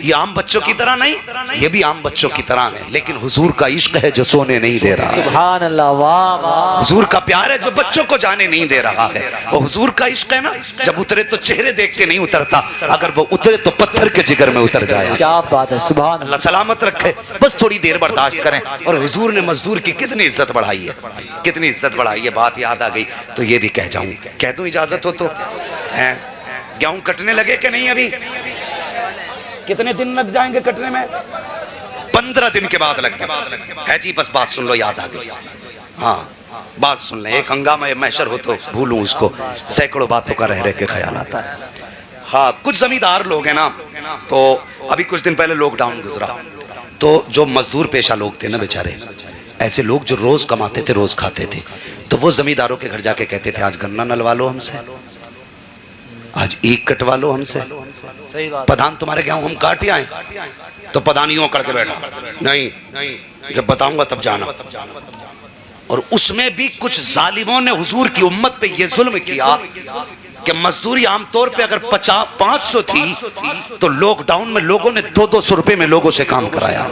ये आम बच्चों की तरह नहीं, ये भी आम बच्चों की तरह है, लेकिन हुजूर का इश्क है जो सोने नहीं दे रहा। सुभान अल्लाह। वाह वाह। हुजूर का प्यार है जो बच्चों को जाने नहीं दे रहा है। और हुजूर का इश्क है ना, जब उतरे तो चेहरे देख के नहीं उतरता, अगर वो उतरे तो पत्थर के जिगर में उतर जाए। क्या बात है। सुभान अल्लाह सलामत रखे। बस थोड़ी देर बर्दाश्त करें। और हुजूर ने मजदूर की कितनी इज्जत बढ़ाई है, कितनी इज्जत बढ़ाई है। बात याद आ गई तो ये भी कह जाऊं, कह दूं इजाजत हो तो? है गेहूं कटने लगे कि नहीं? अभी कितने दिन लग जाएंगे कटने में? 15 दिन के बाद लग गए है जी। बस बात सुन लो, याद आ गई। हाँ, बात सुन ले। एक हंगामा महशर हो तो भूलूं उसको, सैकड़ों बातों का रह रह के ख्याल आता है। हाँ, कुछ जमींदार लोग हैं ना, तो अभी कुछ दिन पहले लॉकडाउन गुजरा, तो जो मजदूर पेशा लोग थे ना बेचारे, ऐसे लोग जो रोज कमाते थे, रोज खाते थे, तो वो जमींदारों के घर जाके कहते थे, आज गन्ना नलवा लो हमसे, आज ईख कटवा लो हमसे। सही बात। प्रधान तुम्हारे गेहूं हम काट आए, तो प्रधानियों करके बैठा, नहीं जब बताऊंगा तब जाना। और उसमें भी कुछ जालिमों ने हुजूर की उम्मत पे ये जुल्म किया कि मजदूरी आमतौर पे अगर 500 थी, तो लॉकडाउन में लोगों ने 200 रुपए में लोगों से काम कराया।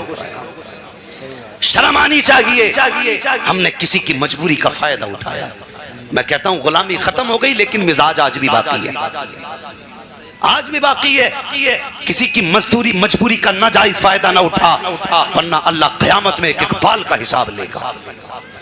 शर्म आनी चाहिए। हमने किसी की मजबूरी का फायदा उठाया। मैं कहता हूं गुलामी खत्म हो गई, लेकिन मिजाज आज भी बाकी है, आज भी बाकी है। किसी की मजदूरी मजबूरी का नाजायज फायदा ना उठा, वरना अल्लाह क़यामत में एक बाल का हिसाब लेगा।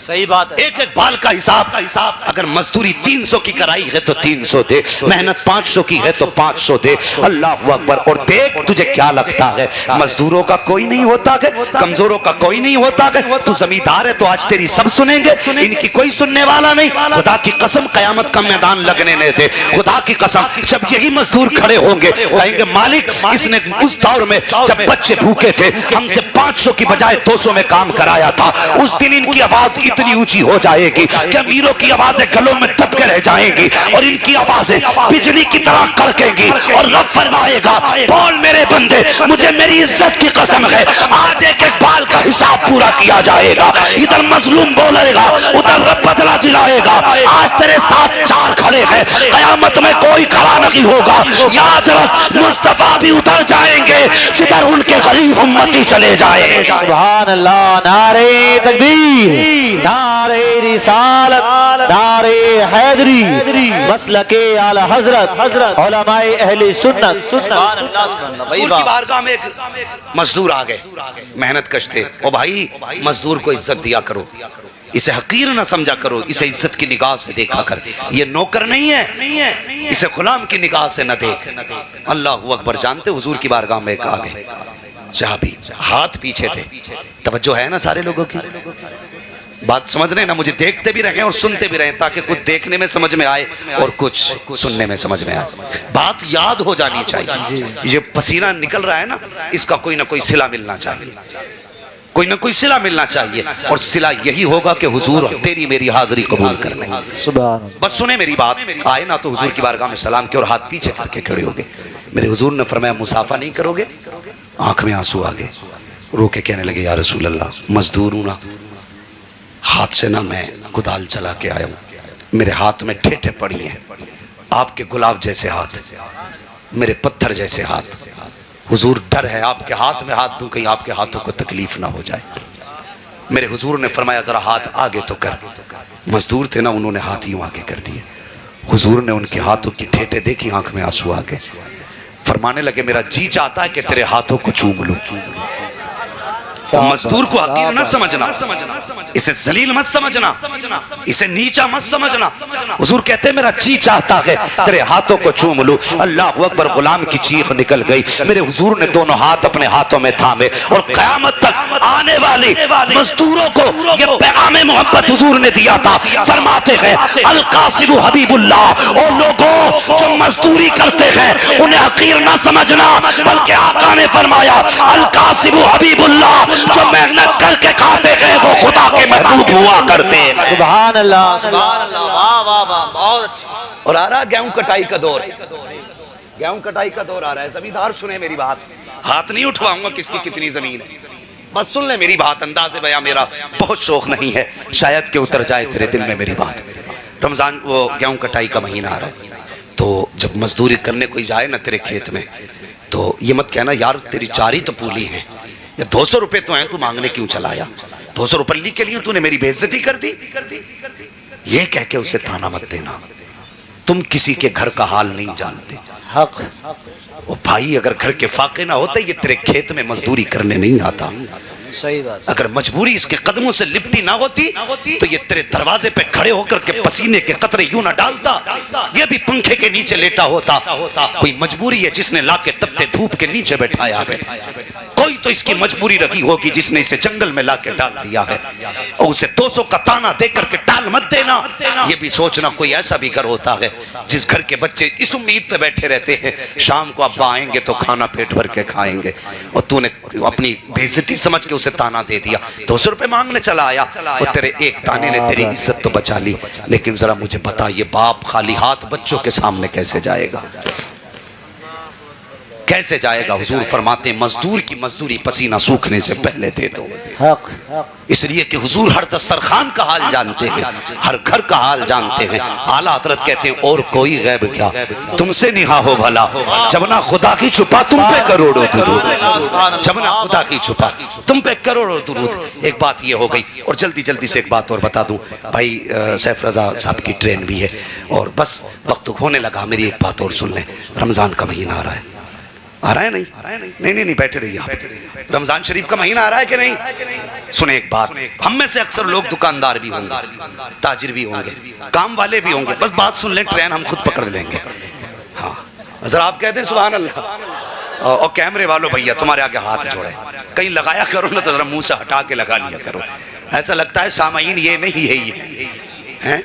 सही बात है। एक एक बाल का हिसाब अगर मजदूरी 300 की कराई है तो 300 दे, मेहनत 500 की है तो 500 दे। अल्लाह अकबर। और देख तुझे क्या लगता है मजदूरों का कोई नहीं होता है, कमजोरों का कोई नहीं होता है, तू जमींदार है तो आज तेरी सब सुनेंगे, इनकी कोई सुनने वाला नहीं। खुदा की कसम कयामत का मैदान लगने नहीं दे, खुदा की कसम। जब यही मजदूर खड़े होंगे कहेंगे मालिक इसने उस दौर में जब बच्चे भूखे थे हमसे 500 की बजाय 200 में काम कराया था, उस दिन इनकी आवाज इतनी ऊंची हो जाएगी कि अमीरों की आवाजें गलों में दब के रह जाएंगी और इनकी आवाजें बिजली की तरह कड़केंगी। और रब फरमाएगा बोल मेरे बंदे मुझे मेरी इज्जत की कसम है आज एक एक बाल का हिसाब पूरा किया जाएगा। इधर मजलूम बोलेगा उधर रब बदला दिलाएगा। आज तेरे साथ 4 खड़े हैं, कयामत में कोई खड़ा नहीं होगा। याद रख मुस्तफा भी उतर जाएंगे जिधर उनके गरीब उम्मती चले जाए। सुभान अल्लाह। नारे तकबीर, नारे रिसालत, नारे हैदरी, मसलके आला हजरत, उलमाए अहले सुन्नत। सुभान अल्लाह, सुभान अल्लाह। मजदूर की बारगाह में एक मजदूर आ गए, मेहनत कश थे। ओ भाई मजदूर को इज्जत दिया करो, इसे हकीर ना समझा करो, इसे इज्जत की निगाह से देखा कर। ये नौकर नहीं है, इसे गुलाम की निगाह से न देख। अल्लाह अकबर। जानते हुजूर की बारगाह में एक आ गए सहाबी, हाथ पीछे थे। तवज्जो है ना सारे लोगों की? बात समझ रहे ना? मुझे देखते भी रहे और सुनते भी रहे ताकि कुछ देखने में समझ में आए और कुछ सुनने में समझ में आए। बात याद हो जानी चाहिए। ये पसीना निकल रहा है ना, इसका कोई ना कोई सिला मिलना चाहिए, कोई ना कोई सिला मिलना चाहिए। और सिला यही होगा कि हुजूर तेरी मेरी हाजिरी कबूल कर लें। सुभान। बस सुने मेरी बात। आए ना तो हुजूर की बारगाह में सलाम किया और हाथ पीछे करके खड़े हो गए। मेरे हुजूर ने फरमाया मुसाफा नहीं करोगे? आंख में आंसू आ गए, रो के कहने लगे या रसूल अल्लाह मजदूर हूं ना, हाथ से ना मैं कुदाल चला के आया हूं, मेरे हाथ में ठेठे पड़ी हैं, आपके गुलाब जैसे हाथ, मेरे पत्थर जैसे हाथ। हुजूर डर है आपके हाथ में हाथ दूं कहीं आपके हाथों को तकलीफ ना हो जाए। मेरे हुजूर ने फरमाया जरा हाथ आगे तो कर। मजदूर थे ना, उन्होंने हाथ यूं आगे कर दिए। हुजूर ने उनके हाथों की ठेठे देखी, आंख में आंसू आ गए। फरमाने लगे मेरा जी चाहता है कि तेरे हाथों को चूम लूं। मजदूर को हकीर न समझना, इसे जलील मत समझना, इसे नीचा मत समझना। हुजूर कहते हैं मेरा जी चाहता है तेरे हाथों को चूम लूं। अल्लाह अकबर। गुलाम की चीख निकल गई। मेरे हुजूर ने दोनों हाथ अपने हाथों में थामे और क़यामत तक आने वाले मजदूरों को ये पैगाम मोहब्बत हुजूर ने दिया था। फरमाते हैं अल कासिबु हबीबुल्लाह, ओ लोगों जो मजदूरी करते हैं उन्हें हकीर ना समझना, बल्कि आका ने फरमाया अल कासिबु हबीबुल्लाह, जो मेहनत करके खाते हैं वो खुदा के महबूब हुआ करते हैं। सुभान अल्लाह, सुभान अल्लाह। वाह वाह वाह, बहुत अच्छा। और आ रहा गेहूं कटाई का दौर, गेहूं कटाई का दौर आ रहा है। जमींदार सुने मेरी बात, हाथ नहीं उठवाऊंगा किसकी कितनी जमीन है, बस सुन ले मेरी बात। अंदाज़े बयां मेरा बहुत शौक नहीं है, शायद के उतर जाए तेरे दिल में मेरी बात। रमजान वो गेहूं कटाई का महीना आ रहा है, तो जब मजदूरी करने कोई जाए ना तेरे खेत में, तो ये मत कहना यार तेरी 4 ही तो पूली है, या 200 रुपए तो हैं, तू मांगने क्यों चलाया? 200 रुपये के लिए तूने मेरी बेइज्जती कर दी। ये कह के उसे ताना मत देना, तुम किसी के घर का हाल नहीं जानते। हक। ओ भाई अगर घर के फाके ना होते ये तेरे खेत में मजदूरी करने नहीं आता। सही बात। अगर मजबूरी इसके कदमों से लिपटी ना होती तो ये तेरे दरवाजे पे खड़े होकर के पसीने के कतरे यूं ना डालता, ये भी पंखे के नीचे लेटा होता। कोई मजबूरी है जिसने लाके तपते धूप के नीचे बैठाया है, कोई तो इसकी मजबूरी रखी होगी जिसने इसे जंगल में लाके डाल दिया है। और उसे 200 का ताना दे करके टाल मत देना। ये भी सोचना कोई ऐसा भी घर होता है जिस घर के बच्चे इस उम्मीद पे बैठे रहते हैं शाम को अब्बा आएंगे तो खाना पेट भर के खाएंगे, और तूने अपनी बेइज्जती समझ के उसे ताना दे दिया। 200 रुपए मांगने चला आया और तेरे एक ताने ने तेरी इज्जत तो बचा ली, लेकिन जरा मुझे बता ये बाप खाली हाथ बच्चों के सामने कैसे जाएगा, कैसे जाएगा? हुजूर फरमाते मजदूर की मजदूरी पसीना सूखने से पहले दे दो। इसलिए कि हुजूर हर दस्तरखान का हाल जानते हैं, हर घर का हाल जानते हैं। आला हजरत कहते हैं और कोई गैब क्या तुमसे निहा हो भला, जब ना खुदा की छुपा तुम पे करोड़ों दुरूद, जब ना खुदा की छुपा तुम पे करोड़ों दुरूद। एक बात ये हो गई, और जल्दी जल्दी से एक बात और बता दूं भाई, सैफ रजा साहब की ट्रेन भी है और बस वक्त होने लगा। मेरी एक बात और सुन लें, रमजान का महीना आ रहा है, आ रहा है नहीं? नहीं, बैठे रहिए आप। रमजान शरीफ का महीना आ रहा है कि नहीं? सुने एक बात, हम में से अक्सर लोग दुकानदार भी होंगे, ताजिर भी होंगे, काम वाले भी होंगे। बस बात सुन लें, ट्रेन हम खुद पकड़ लेंगे। हाँ, जरा आप कहते हैं सुभान अल्लाह। और कैमरे वालों भैया तुम्हारे आगे हाथ जोड़े, कहीं लगाया करो ना तो जरा मुंह से हटा के लगा लिया करो, ऐसा लगता है सामाईन ये नहीं है ये हैं।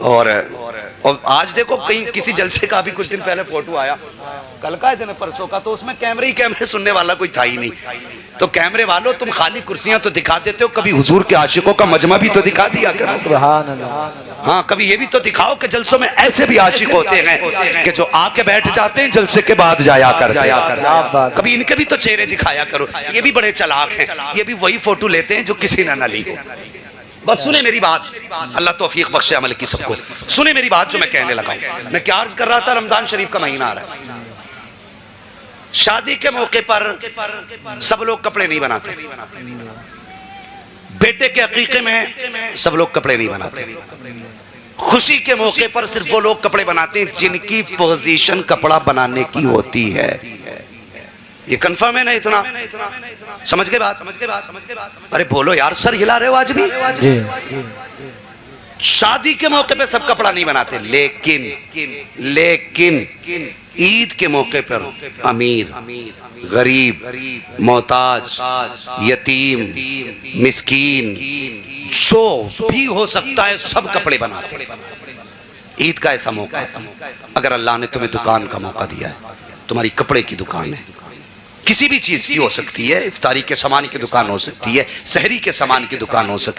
और आज देखो कहीं किसी जलसे का भी कुछ दिन पहले फोटो आया, कल का दिन परसों का, तो उसमें कैमरे ही कैमरे, सुनने वाला कोई था ही नहीं। तो कैमरे वालों तुम खाली कुर्सियां तो दिखा देते हो, कभी हुजूर के आशिकों का मजमा भी तो दिखा दिया करो। सुभान अल्लाह। हाँ, कभी ये भी तो दिखाओ कि जलसों में ऐसे भी आशिक होते हैं कि जो आके बैठ जाते हैं, जलसे के बाद जाया करते। कभी इनके भी तो चेहरे दिखाया करो, ये भी बड़े चालाक हैं, ये भी वही फोटो लेते हैं जो किसी ने ना ली हो। बस सुने मेरी बात, अल्लाह तौफीक बख्शे अमल की सबको। सुने मेरी बात जो मैं कहने लगा हूं। मैं क्या अर्ज कर रहा था, रमजान शरीफ का महीना आ रहा है, शादी के मौके पर सब लोग कपड़े नहीं बनाते, बेटे के अकीके में सब लोग कपड़े नहीं बनाते, खुशी के मौके पर सिर्फ वो लोग कपड़े बनाते हैं जिनकी पोजीशन कपड़ा बनाने की होती है। ये कंफर्म है ना? इतना समझ के बात? अरे बोलो यार, सर हिला रहे हो आज भी जी। शादी के मौके पे सब कपड़ा नहीं बनाते, लेकिन ईद के मौके पर अमीर, गरीब, मोहताज, यतीम, मिस्कीन, जो भी हो सकता है सब कपड़े बनाते हैं। ईद का ऐसा मौका है, अगर अल्लाह ने तुम्हें दुकान का मौका दिया है, तुम्हारी कपड़े की दुकान है, किसी भी चीज की हो सकती है, इफ्तारी के सामान की दुकान हो सकती है, सहरी के सामान की दुकान हो सकती है,